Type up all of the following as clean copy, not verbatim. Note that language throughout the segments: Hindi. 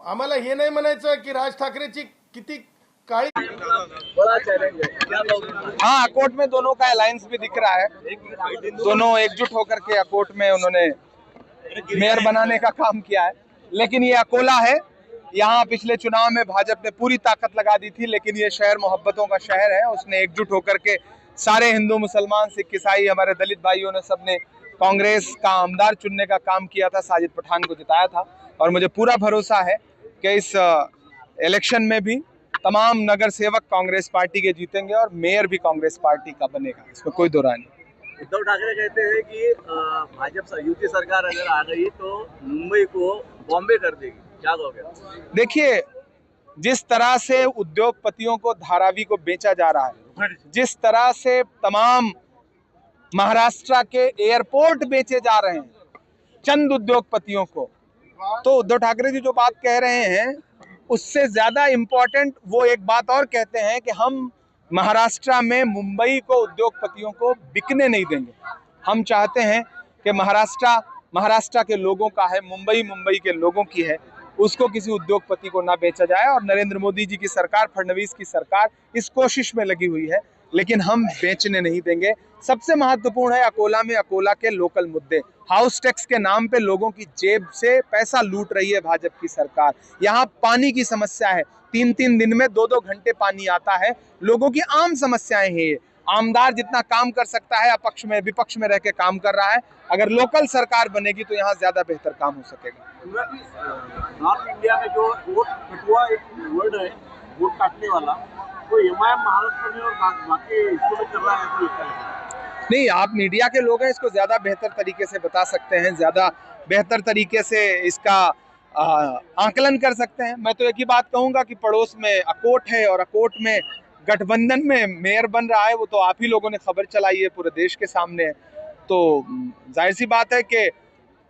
आम्हाला हे नाही म्हणायचं की राज ठाकरेची किती काळी बड़ा चैलेंज है। हाँ, अकोट में दोनों का अलायंस भी दिख रहा है। दोनों एकजुट होकर के अकोट में उन्होंने मेयर बनाने का काम किया है। लेकिन ये अकोला है, यहाँ पिछले चुनाव में भाजपा ने पूरी ताकत लगा दी थी, लेकिन ये शहर मोहब्बतों का शहर है। उसने एकजुट होकर के सारे हिंदू, मुसलमान, सिख, ईसाई, हमारे दलित भाइयों ने सबने कांग्रेस का आमदार चुनने का काम किया था, साजिद पठान को जिताया था। और मुझे पूरा भरोसा है कि इस इलेक्शन में भी तमाम नगर सेवक कांग्रेस पार्टी के जीतेंगे और मेयर भी कांग्रेस पार्टी का बनेगा, इसमें कोई दो राय नहीं। उद्धव ठाकरे कहते हैं कि भाजपा युति सरकार अगर आ गई तो मुंबई को बॉम्बे कर देगी, क्या कहोगे? देखिए, जिस तरह से उद्योगपतियों को धारावी को बेचा जा रहा है, जिस तरह से तमाम महाराष्ट्र के एयरपोर्ट बेचे जा रहे हैं चंद उद्योगपतियों को, तो उद्धव ठाकरे जी जो बात कह रहे हैं उससे ज्यादा इंपॉर्टेंट वो एक बात और कहते हैं कि हम महाराष्ट्र में मुंबई को उद्योगपतियों को बिकने नहीं देंगे। हम चाहते हैं कि महाराष्ट्र के लोगों का है, मुंबई के लोगों की है, उसको किसी उद्योगपति को ना बेचा जाए। और नरेंद्र मोदी जी की सरकार, फडणवीस की सरकार इस कोशिश में लगी हुई है, लेकिन हम बेचने नहीं देंगे। सबसे महत्वपूर्ण है अकोला में अकोला के लोकल मुद्दे। हाउस टैक्स के नाम पे लोगों की जेब से पैसा लूट रही है भाजपा की सरकार। यहाँ पानी की समस्या है, 3-3 दिन में 2-2 घंटे पानी आता है। लोगों की आम समस्याएं हैं ये। आमदार जितना काम कर सकता है अपक्ष में विपक्ष में रह के काम कर रहा है। अगर लोकल सरकार बनेगी तो यहाँ ज्यादा बेहतर काम हो सकेगा। नॉर्थ इंडिया में जो वोट कटुआ एक वर्ड है, वोट काटने वाला, वो एमआईएम महाराष्ट्र में और बाकी हिस्सों में कर रहा है, ऐसा लगता है। नहीं, आप मीडिया के लोग हैं, इसको ज्यादा बेहतर तरीके से बता सकते हैं, ज्यादा बेहतर तरीके से इसका आकलन कर सकते हैं। मैं तो एक ही बात कहूंगा कि पड़ोस में अकोट है और अकोट में गठबंधन में मेयर बन रहा है, वो तो आप ही लोगों ने खबर चलाई है, पूरे देश के सामने है। तो जाहिर सी बात है कि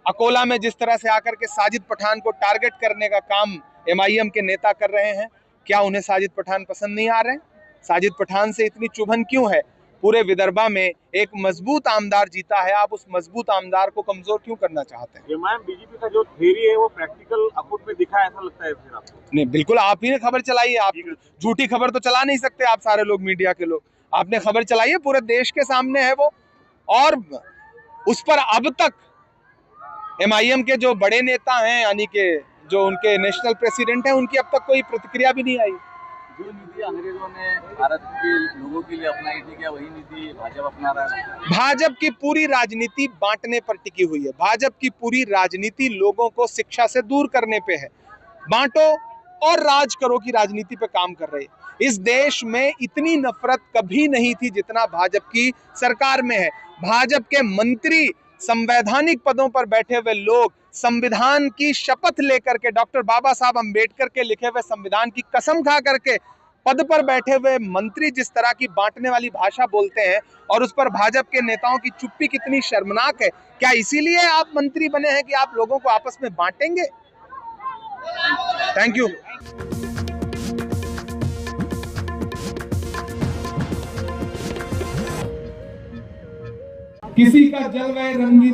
अकोला में जिस तरह से आकर के साजिद पठान को टारगेट करने का काम एमआईएम के नेता कर रहे हैं, क्या उन्हें साजिद पठान पसंद नहीं आ रहे हैं? साजिद पठान से इतनी चुभन क्यों है? पूरे विदर्भा में एक मजबूत आमदार जीता है, आप उस मजबूत आमदार को कमजोर क्यों करना चाहते हैं? एमआईएम बीजेपी का जो थ्योरी है वो प्रैक्टिकल अकोट में दिखा, ऐसा लगता है फिर आपको? नहीं, बिल्कुल आप ही ने खबर चलाई है। आप झूठी खबर तो चला नहीं सकते, आप सारे लोग मीडिया के लोग। आपने खबर चलाई है, पूरे देश के सामने है वो। और उस पर अब तक एमआईएम के जो बड़े नेता हैं, यानी कि जो उनके नेशनल प्रेसिडेंट हैं, उनकी अब तक कोई प्रतिक्रिया भी नहीं आई। जो नीति अंग्रेजों ने भारत के लोगों के लिए अपनाई थी, क्या वही नीति भाजपा अपना रहा है? भाजपा की पूरी राजनीति बांटने पर टिकी हुई है। भाजपा की पूरी राजनीति लोगों को शिक्षा से दूर करने पे है। बांटो और राज करो की राजनीति पे काम कर रही है। इस देश में इतनी नफरत कभी नहीं थी जितना भाजपा की सरकार में है। भाजपा के मंत्री, संवैधानिक पदों पर बैठे हुए लोग, संविधान की शपथ लेकर के, डॉक्टर बाबा साहब अंबेडकर के लिखे हुए संविधान की कसम खा करके पद पर बैठे हुए मंत्री जिस तरह की बांटने वाली भाषा बोलते हैं, और उस पर भाजपा के नेताओं की चुप्पी कितनी शर्मनाक है। क्या इसीलिए आप मंत्री बने हैं कि आप लोगों को आपस में बांटेंगे? Thank you. किसी का जलवा रंगीन